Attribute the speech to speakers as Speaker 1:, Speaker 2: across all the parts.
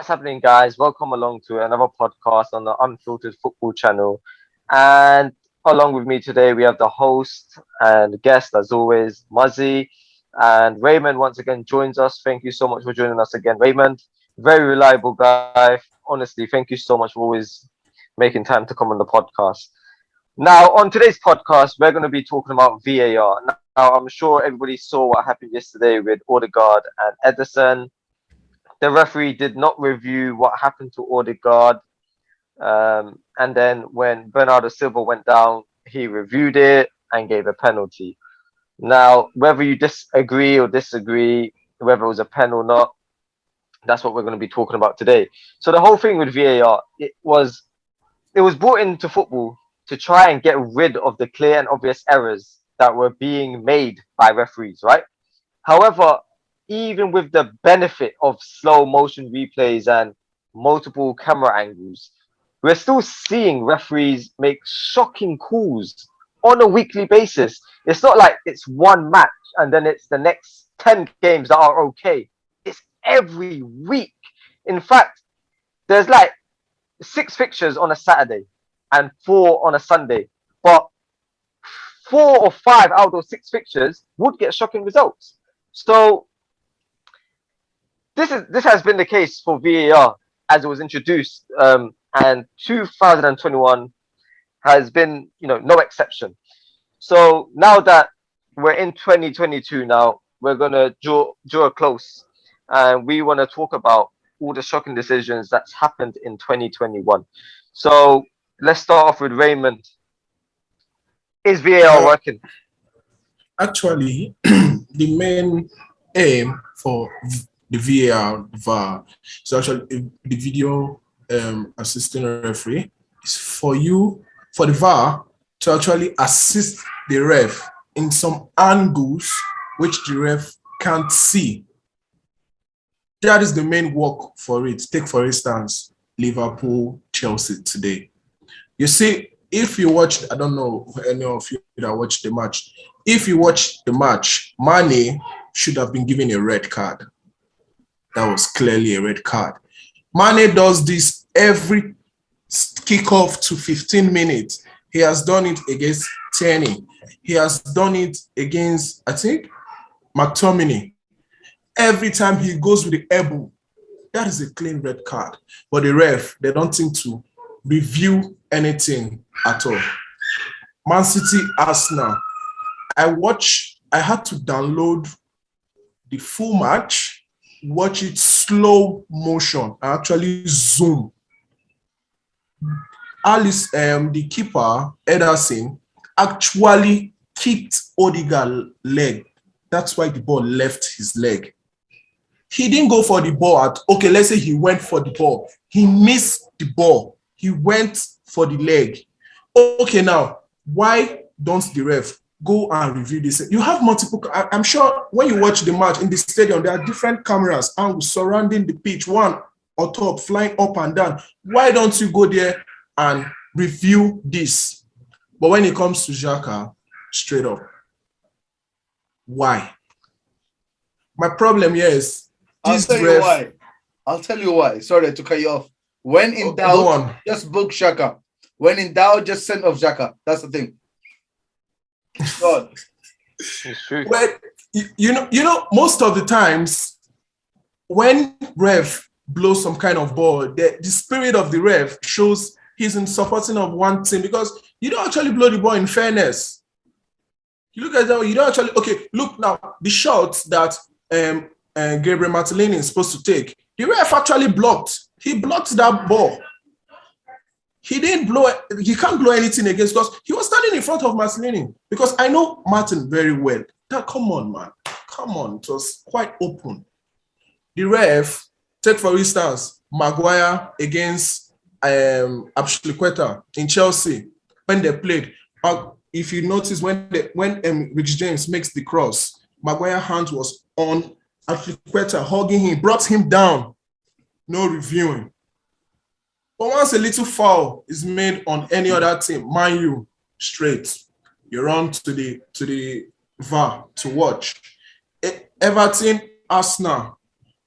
Speaker 1: What's happening, guys? Welcome along to another podcast on the Unfiltered Football channel. And along with me today, we have the host and guest, as always, Muzzy. And Raymond once again joins us. Thank you so much for joining us again, Raymond. Very reliable guy. Honestly, thank you so much for always making time to come on the podcast. Now, on today's podcast, we're going to be talking about VAR. Now, I'm sure everybody saw what happened yesterday with Odegaard and Ederson. The referee did not review what happened to Odegaard. And then when Bernardo Silva went down, he reviewed it and gave a penalty. Now, whether you disagree or disagree, whether it was a pen or not, that's what we're going to be talking about today. So the whole thing with VAR, it was brought into football to try and get rid of the clear and obvious errors that were being made by referees, right? However, even with the benefit of slow motion replays and multiple camera angles, we're still seeing referees make shocking calls on a weekly basis. It's not like it's one match and then it's the next 10 games that are okay. It's every week. In fact, there's like six fixtures on a Saturday and four on a Sunday. But four or five out of those six fixtures would get shocking results. So this has been the case for VAR as it was introduced, and 2021 has been no exception. So now that we're in 2022 now, we're gonna draw a close, and we want to talk about all the shocking decisions that's happened in 2021. So let's start off with Raymond. Is VAR
Speaker 2: Uh,
Speaker 1: working?
Speaker 2: Actually, the main aim for the VAR is actually the video assistant referee is for the VAR to actually assist the ref in some angles which the ref can't see. That is the main work for it. Take, for instance, Liverpool, Chelsea today. You see, if you watch, I don't know any of you that watched the match. If you watch the match, Mane should have been given a red card. That was clearly a red card. Mane does this every kickoff to 15 minutes. He has done it against Tierney. He has done it against, I think, McTominay. Every time he goes with the elbow, that is a clean red card. But the ref, they don't think to review anything at all. Man City, Arsenal. I had to download the full match, watch it slow motion, and actually zoom. Alice, the keeper, Ederson, actually kicked Odegaard's leg. That's why the ball left his leg. He didn't go for the ball okay, let's say he went for the ball. He missed the ball. He went for the leg. Okay, now, why don't the ref go and review this? You have multiple, I'm sure when you watch the match in the stadium, there are different cameras angles surrounding the pitch, one on top, flying up and down. Why don't you go there and review this? But when it comes to Xhaka, straight up, why? My problem here is
Speaker 3: I'll
Speaker 2: this
Speaker 3: tell you
Speaker 2: ref.
Speaker 3: why. I'll tell you why. Sorry to cut you off. When in
Speaker 2: Go
Speaker 3: doubt,
Speaker 2: on.
Speaker 3: just book Shaka. When in doubt, just send off Xhaka. That's the thing. God.
Speaker 1: It's true.
Speaker 2: Well, you know, most of the times when ref blows some kind of ball, the spirit of the ref shows he's in supporting of one team because you don't actually blow the ball in fairness. You look at that, you don't actually, okay, look now, the shots that Gabriel Martinelli is supposed to take, the ref actually blocked. He blocked that ball. He didn't blow, he can't blow anything against because he was standing in front of Martinelli. Because I know Martin very well. Come on, man. Come on. It was quite open. The ref, take for instance, Maguire against Abshliqueta in Chelsea when they played. If you notice when Rich James makes the cross, Maguire's hand was on Abshliqueta, hugging him, brought him down. No reviewing. But once a little foul is made on any other team, mind you, straight, you run to the VAR to watch. Everton, Arsenal,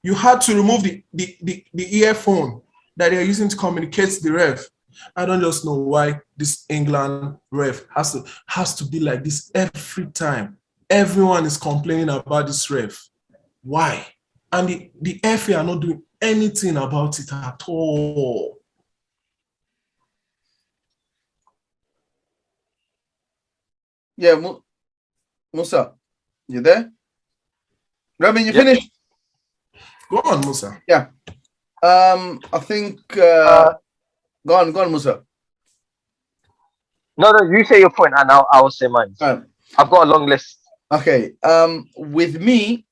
Speaker 2: You had to remove the earphone that they're using to communicate to the ref. I don't just know why this England ref has to be like this every time. Everyone is complaining about this ref. Why? And the FA are not doing anything about it at all.
Speaker 3: Yeah, Musa, you there? Ramin, you
Speaker 1: Yep.
Speaker 3: finished?
Speaker 2: Go on, Musa.
Speaker 3: Yeah. I think go on, Musa.
Speaker 1: No, you say your point, and I'll say mine. I've got a long list.
Speaker 3: Okay. With me,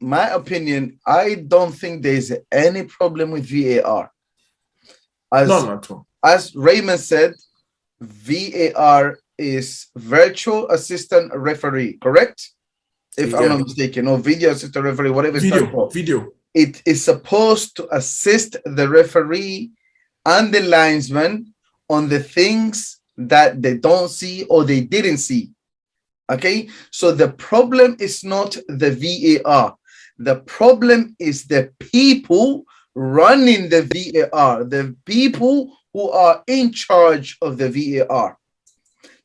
Speaker 3: my opinion, I don't think there's any problem with VAR.
Speaker 2: None at all.
Speaker 3: As Raymond said, VAR is virtual assistant referee, correct? If I'm not mistaken, or video assistant referee, whatever it's called.
Speaker 2: Video.
Speaker 3: It is supposed to assist the referee and the linesman on the things that they don't see or they didn't see. Okay, so the problem is not the VAR. The problem is the people running the VAR, the people who are in charge of the VAR.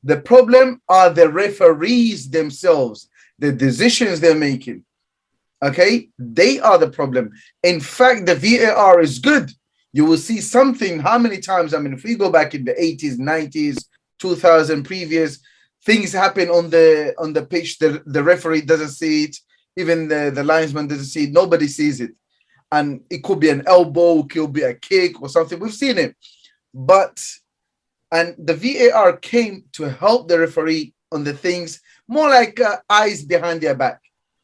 Speaker 3: The problem are the referees themselves, the decisions they're making. Okay, they are the problem. In fact, the VAR is good. You will see something. How many times? I mean, if we go back in the 80s, 90s, 2000, previous things happen on the pitch, the referee doesn't see it, even the linesman doesn't see it, nobody sees it. And it could be an elbow, it could be a kick or something. We've seen it. And the VAR came to help the referee on the things more like eyes behind their back.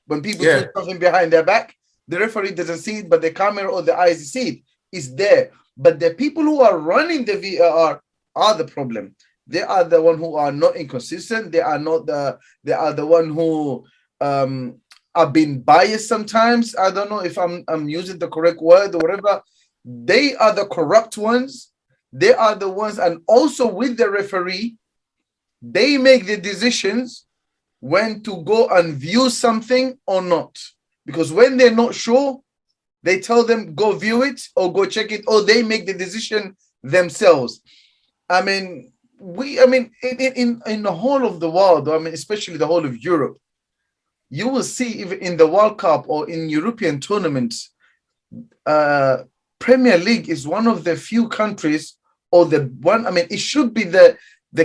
Speaker 3: When people do something behind their back, the referee doesn't see it, but the camera or the eyes see it. It's there. But the people who are running the VAR are the problem. They are the one who are not inconsistent. They are the one who are being biased sometimes. I don't know if I'm using the correct word or whatever. They are the corrupt ones. They are the ones, and also with the referee, they make the decisions when to go and view something or not. Because when they're not sure, they tell them go view it or go check it, or they make the decision themselves. I mean, in the whole of the world, I mean, especially the whole of Europe, you will see even in the World Cup or in European tournaments, Premier League is one of the few countries, or the one, I mean, it should be the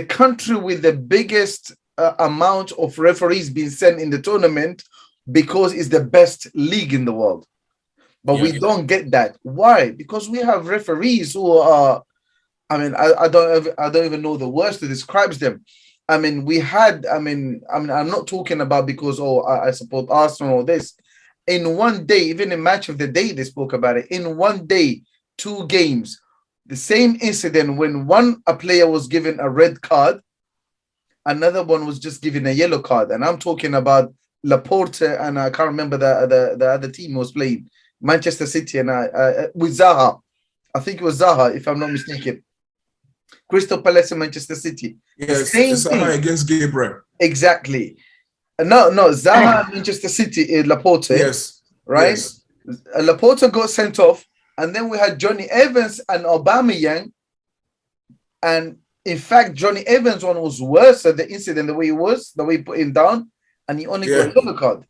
Speaker 3: country with the biggest amount of referees being sent in the tournament, because it's the best league in the world. But we don't get that. Why? Because we have referees who are, I mean, I don't even know the words that describes them. I mean, I'm not talking about because I support Arsenal or this. In one day, even in match of the day, they spoke about it. In one day, 2 games, the same incident when a player was given a red card, another one was just given a yellow card. And I'm talking about Laporte, and I can't remember the other team was playing, Manchester City, and with Zaha. I think it was Zaha, if I'm not mistaken. Crystal Palace and Manchester City.
Speaker 2: Yes, Zaha against Gabriel.
Speaker 3: Exactly. No, Zaha and Manchester City, Laporte.
Speaker 2: Yes.
Speaker 3: Right?
Speaker 2: Yes.
Speaker 3: Laporte got sent off, and then we had Johnny Evans and Aubameyang. And in fact, Johnny Evans one was worse at the incident, the way he put him down, and he only got a yellow card.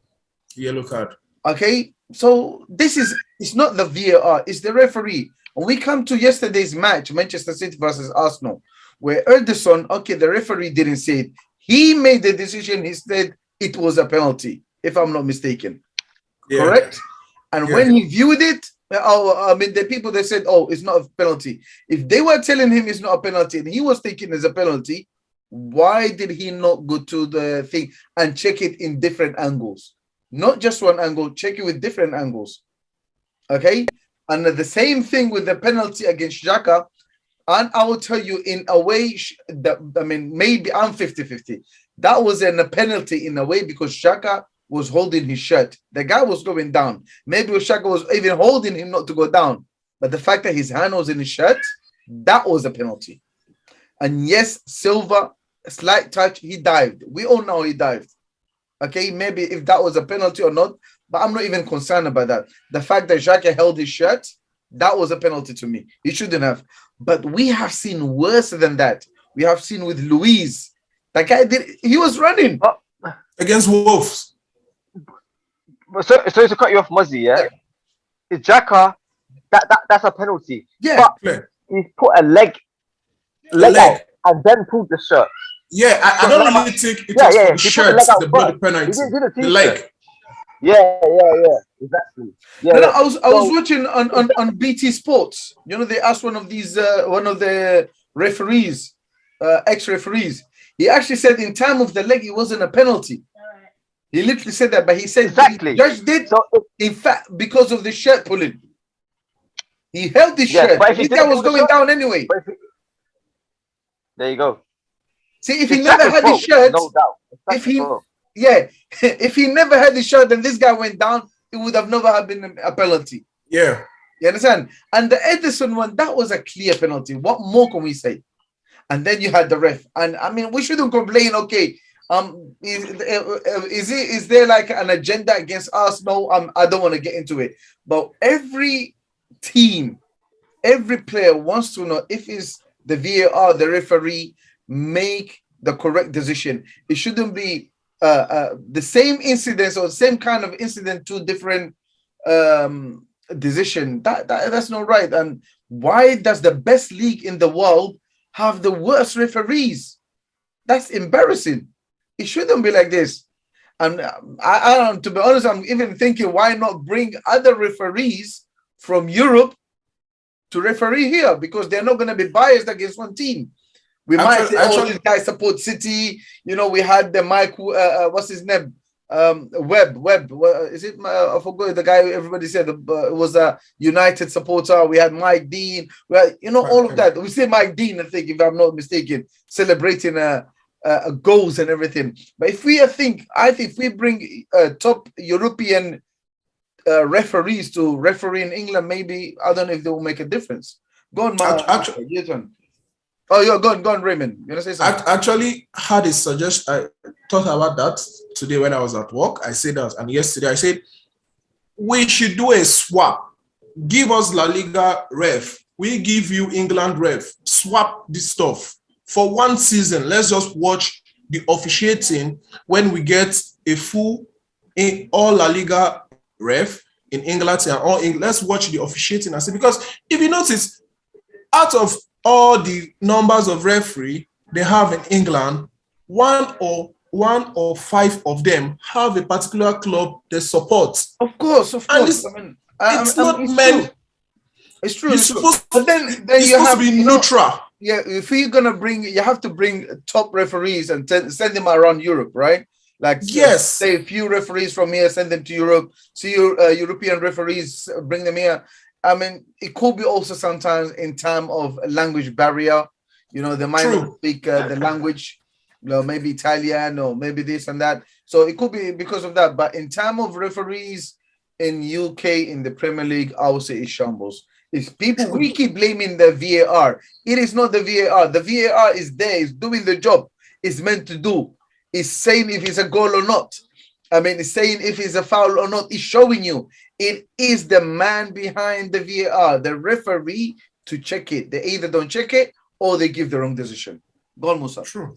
Speaker 2: Yellow card.
Speaker 3: Okay, so it's not the VAR, it's the referee. When we come to yesterday's match, Manchester City versus Arsenal, where Ederson, the referee didn't say it. He made the decision. He said it was a penalty, if I'm not mistaken. Yeah. Correct? And when he viewed it, the people, they said, it's not a penalty. If they were telling him it's not a penalty and he was thinking it's a penalty, why did he not go to the thing and check it in different angles? Not just one angle, check it with different angles. Okay? And the same thing with the penalty against Xhaka. And I will tell you, in a way, maybe I'm 50-50. That was a penalty in a way, because Xhaka was holding his shirt. The guy was going down. Maybe Xhaka was even holding him not to go down. But the fact that his hand was in his shirt, that was a penalty. And yes, Silva, a slight touch, he dived. We all know he dived. Okay, maybe if that was a penalty or not, but I'm not even concerned about that. The fact that Xhaka held his shirt, that was a penalty to me. He shouldn't have. But we have seen worse than that. We have seen with Luis. That guy he was running.
Speaker 1: But,
Speaker 2: against Wolves.
Speaker 1: so to cut you off, Muzzy, yeah? Is Jaka, that's a penalty.
Speaker 3: Yeah.
Speaker 1: But
Speaker 2: Clear.
Speaker 1: he put a leg
Speaker 2: leg.
Speaker 1: out and then pulled the shirt.
Speaker 2: Yeah, I don't really think it was for the
Speaker 1: He put the leg
Speaker 2: shirt,
Speaker 1: out
Speaker 2: the bloody
Speaker 1: first.
Speaker 2: penalty.
Speaker 1: He didn't do the
Speaker 2: The
Speaker 1: t-shirt.
Speaker 2: leg.
Speaker 1: Yeah, exactly. Yeah,
Speaker 3: No,
Speaker 1: yeah.
Speaker 3: I was watching on BT Sports. You know, they asked one of the referees, ex-referees. He actually said in time of the leg, it wasn't a penalty. He literally said that, but he said
Speaker 1: Exactly.
Speaker 3: the judge did,
Speaker 1: So
Speaker 3: in fact, because of the shirt pulling. He held the
Speaker 1: yes,
Speaker 3: shirt.
Speaker 1: but if he
Speaker 3: This guy
Speaker 1: didn't
Speaker 3: was
Speaker 1: pull the
Speaker 3: going
Speaker 1: shirt,
Speaker 3: down anyway.
Speaker 1: there you go.
Speaker 3: See, if
Speaker 1: It's
Speaker 3: he never
Speaker 1: Jaka's
Speaker 3: had his
Speaker 1: fault,
Speaker 3: shirt,
Speaker 1: no doubt. It's
Speaker 3: if
Speaker 1: Jaka's
Speaker 3: he,
Speaker 1: fault.
Speaker 3: yeah, if he never had his shirt and this guy went down, it would have never have been a penalty.
Speaker 2: Yeah.
Speaker 3: You understand? And the Edison one, that was a clear penalty. What more can we say? And then you had the ref. And I mean, we shouldn't complain. Okay, is there like an agenda against Arsenal? I don't want to get into it. But every team, every player wants to know if it's the VAR, the referee, make the correct decision. It shouldn't be the same incidents or same kind of incident, two different decision. That's not right. And why does the best league in the world have the worst referees? That's embarrassing. It shouldn't be like this. And I don't, to be honest, I'm even thinking, why not bring other referees from Europe to referee here? Because they're not going to be biased against one team. We might say, oh, this guy supports City. You know, we had the Mike, what's his name? Webb. Is it? I forgot the guy. Everybody said it was a United supporter. We had Mike Dean. Well, you know, all of that. We say Mike Dean, I think, if I'm not mistaken, celebrating goals and everything. But if we think if we bring top European referees to referee in England, maybe I don't know if they will make a difference. Go on,
Speaker 2: actually,
Speaker 3: oh, you're gone, Raymond. You wanna say something?
Speaker 2: I actually had a suggestion. I thought about that today when I was at work. I said that, and yesterday I said we should do a swap. Give us La Liga ref. We give you England ref. Swap this stuff for one season. Let's just watch the officiating when we get a full in all La Liga ref in England and all England. Let's watch the officiating and see, because if you notice, out of all the numbers of referee they have in England, one or five of them have a particular club they support.
Speaker 3: Of course.
Speaker 2: It's,
Speaker 3: I mean,
Speaker 2: it's not meant.
Speaker 3: It's true.
Speaker 2: You're supposed,
Speaker 3: but then
Speaker 2: you're
Speaker 3: you have
Speaker 2: to be neutral.
Speaker 3: Yeah, if you're gonna you have to bring top referees and send them around Europe, right? Like,
Speaker 2: yes,
Speaker 3: say a few referees from here, send them to Europe. See European referees, bring them here. I mean, it could be also sometimes in time of language barrier. You know, they might not speak the language, you know, maybe Italian or maybe this and that. So it could be because of that. But in time of referees in UK in the Premier League, I would say it's shambles. It's people, we keep blaming the VAR. It is not the VAR. The VAR is there. It's doing the job it's meant to do. It's saying if it's a goal or not. I mean, it's saying if it's a foul or not. It's showing you. It is the man behind the VAR, the referee, to check it. They either don't check it or they give the wrong decision. Go on, Musa.
Speaker 2: True.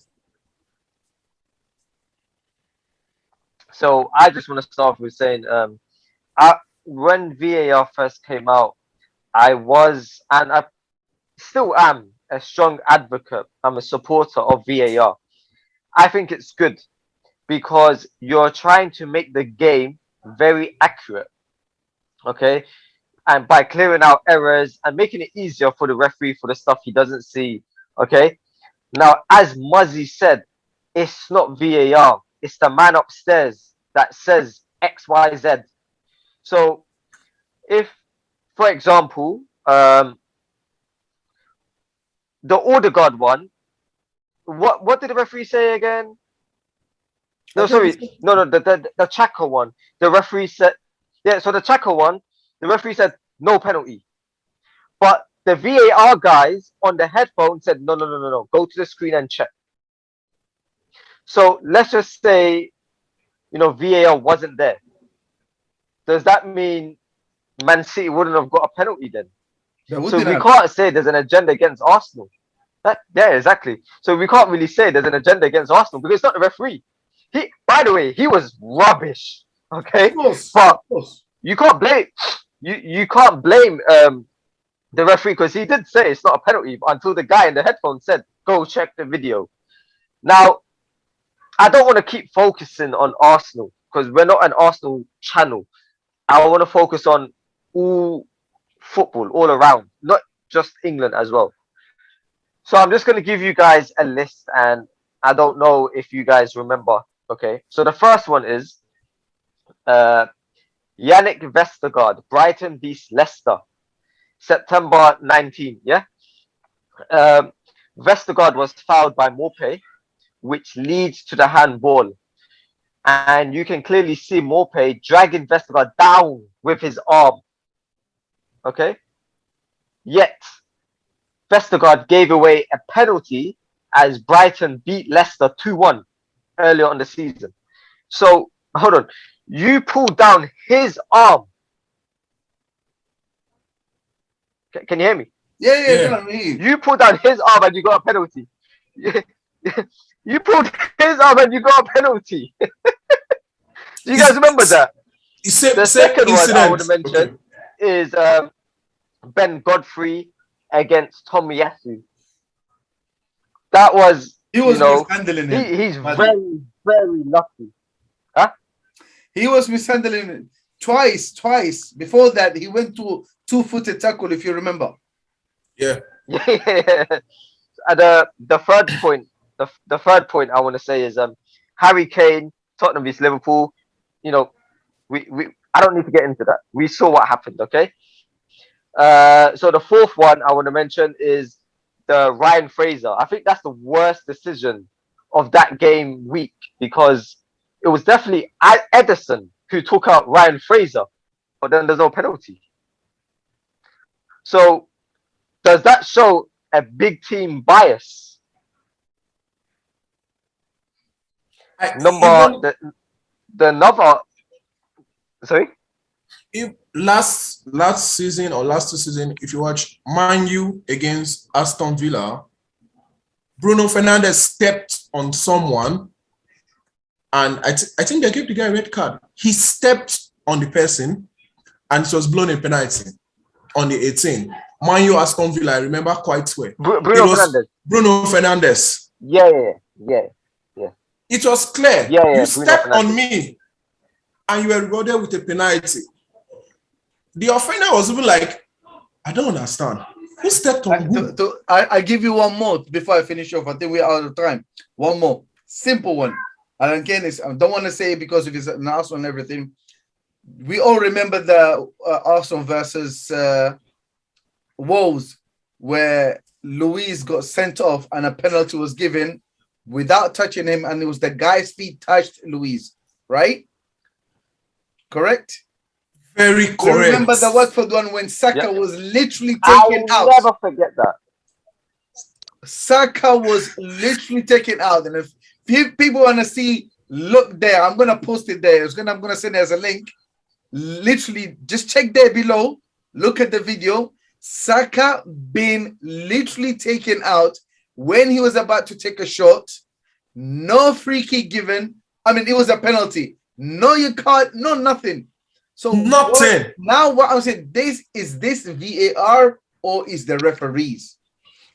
Speaker 1: So I just want to start with saying, when VAR first came out, I was, and I still am, a strong advocate. I'm a supporter of VAR. I think it's good because you're trying to make the game very accurate. Okay. And by clearing out errors and making it easier for the referee for the stuff he doesn't see. Okay. Now, as Muzzy said, it's not VAR. It's the man upstairs that says X, Y, Z. So if, for example, the Odegaard one, what did the referee say again? No, sorry, no, the Chaka one. The referee said, yeah. So the Chaka one, the referee said no penalty, but the VAR guys on the headphone said no. Go to the screen and check. So let's just say, VAR wasn't there. does that mean Man City wouldn't have got a penalty then?
Speaker 3: They
Speaker 1: So
Speaker 3: wouldn't
Speaker 1: we
Speaker 3: have.
Speaker 1: can't say there's an agenda against Arsenal. Yeah, exactly. So we can't really say there's an agenda against Arsenal because it's not the referee. By the way, he was rubbish.
Speaker 3: Of
Speaker 1: Okay,
Speaker 3: course, of
Speaker 1: but
Speaker 3: course.
Speaker 1: you can't blame you can't blame the referee because he did say it's not a penalty until the guy in the headphones said, "Go check the video." Now, I don't want to keep focusing on Arsenal because we're not an Arsenal channel. I want to focus on all football all around, not just England as well. So I'm just going to give you guys a list, and I don't know if you guys remember. Okay, so the first one is uh, Yannick Vestergaard, Brighton beats Leicester, September 19. Yeah, um, Vestergaard was fouled by Morpay, which leads to the handball, and you can clearly see Morpay dragging Vestergaard down with his arm. Okay, yet Vestergaard gave away a penalty as Brighton beat Leicester 2-1 earlier on the season. So, hold on. You pulled down his arm. Can you hear me?
Speaker 3: Yeah,
Speaker 2: Yeah.
Speaker 3: go on, me.
Speaker 1: You pulled down his arm and you got a penalty. You pulled his arm and you got a penalty. Do you guys remember that? The second one I want to mention is Ben Godfrey against Tomiyasu. That was,
Speaker 3: He was mishandling him.
Speaker 1: he's very, very lucky. Huh?
Speaker 3: He was mishandling him twice. Before that, he went to two-footed tackle, if you remember.
Speaker 2: Yeah.
Speaker 1: And the third point I want to say is Harry Kane, Tottenham vs Liverpool. You know, we I don't need to get into that. We saw what happened. Okay. So the fourth one I want to mention is the Ryan Fraser. I think that's the worst decision of that game week because it was definitely Edison who took out Ryan Fraser, but then there's no penalty. So does that show a big team bias? Sorry.
Speaker 2: If last season or last 2 seasons, if you watch Man U against Aston Villa, Bruno Fernandes stepped on someone, and I think they gave the guy a red card. He stepped on the person, and it was blown a penalty on the 18. Man U Aston Villa, I remember quite well.
Speaker 1: Bruno Fernandes.
Speaker 2: Bruno Fernandes.
Speaker 1: Yeah.
Speaker 2: It was clear.
Speaker 1: Yeah.
Speaker 2: You stepped on me, and you were rewarded with a penalty. The offender was even like, I don't understand. Who stepped on who?
Speaker 3: I give you one more before I finish off. I think we're out of time. One more. Simple one. And again, I don't want to say it because if it's an Arsenal and everything. We all remember the Arsenal versus Wolves, where Luis got sent off and a penalty was given without touching him, and it was the guy's feet touched Luis, right? Correct?
Speaker 2: Very correct.
Speaker 3: Remember the Watford one when Saka was literally taken out?
Speaker 1: I'll never forget that.
Speaker 3: Saka was literally taken out. And if people want to see, look there. I'm going to post it there. I'm going to send it as a link. Literally, just check there below. Look at the video. Saka being literally taken out when he was about to take a shot. No free kick given. I mean, it was a penalty. No, you can't. No, nothing. So
Speaker 2: nothing.
Speaker 3: What I'm saying, this VAR or is the referees?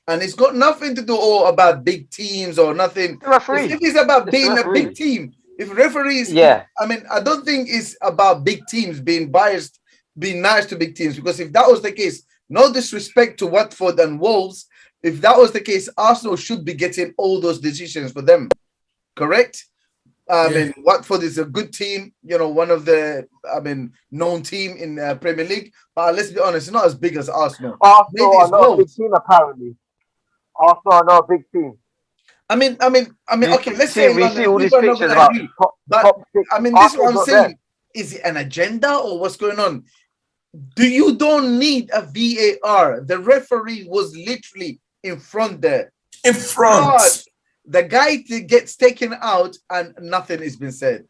Speaker 3: And it's got nothing to do about big teams or nothing. If it's about being a big team, if referees, I mean, I don't think it's about big teams being biased, being nice to big teams, because if that was the case, no disrespect to Watford and Wolves, if that was the case, Arsenal should be getting all those decisions for them. Correct? I mean, Watford is a good team, one of the, known team in Premier League. But let's be honest, it's not as big as Arsenal.
Speaker 1: Arsenal are not a big team, apparently. Arsenal are not a big team.
Speaker 3: I mean, okay, let's say
Speaker 1: we see all these pictures about top six.
Speaker 3: This is what I'm saying. Is it an agenda or what's going on? You don't need a VAR. The referee was literally in front there.
Speaker 2: In front.
Speaker 3: God, the guy gets taken out and nothing has been said.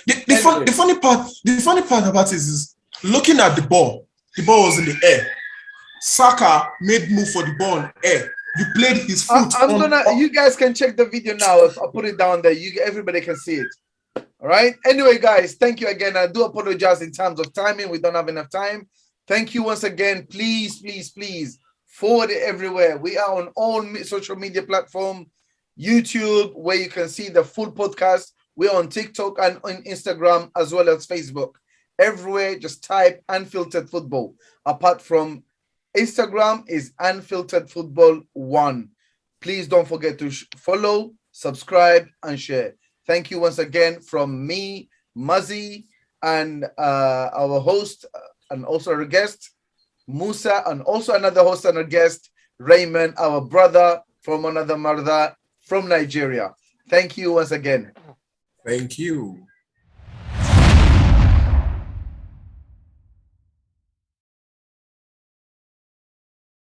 Speaker 3: Anyway.
Speaker 2: The funny part about it is looking at the ball. The ball was in the air. Saka made move for the ball in air. You played his foot.
Speaker 3: You guys can check the video now. I'll put it down there. Everybody can see it. All right. Anyway, guys, thank you again. I do apologize in terms of timing. We don't have enough time. Thank you once again. Please, please, please forward it everywhere. We are on all social media platforms, YouTube, where you can see the full podcast. We're on TikTok and on Instagram as well as Facebook. Everywhere, just type Unfiltered Football. Apart from Instagram is Unfiltered Football 1. Please don't forget to follow, subscribe, and share. Thank you once again from me, Muzzy, and our host and also our guest, Musa, and also another host and a guest, Raymond, our brother from another mother from Nigeria. Thank you once again.
Speaker 2: Thank you.